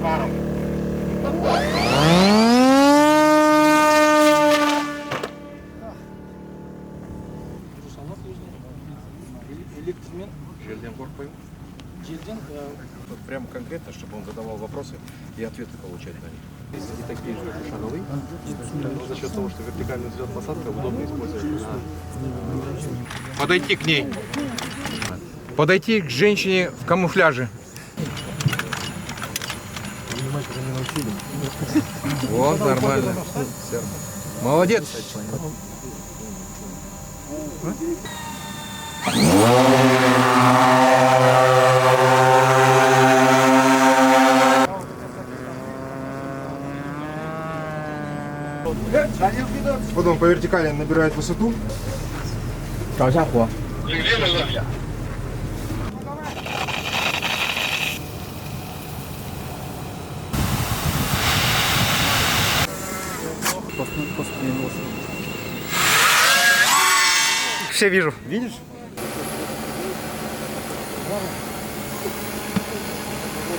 Жерден корпаем. Вот прям конкретно, чтобы он задавал вопросы и ответы получать на них. Если такие же шаговые, но за счет того, что вертикальный взлет посадка удобно использовать. Подойти к ней. Подойти к женщине в камуфляже. Вот, нормально. Молодец. Потом по вертикали набирает высоту. Все вижу. Видишь?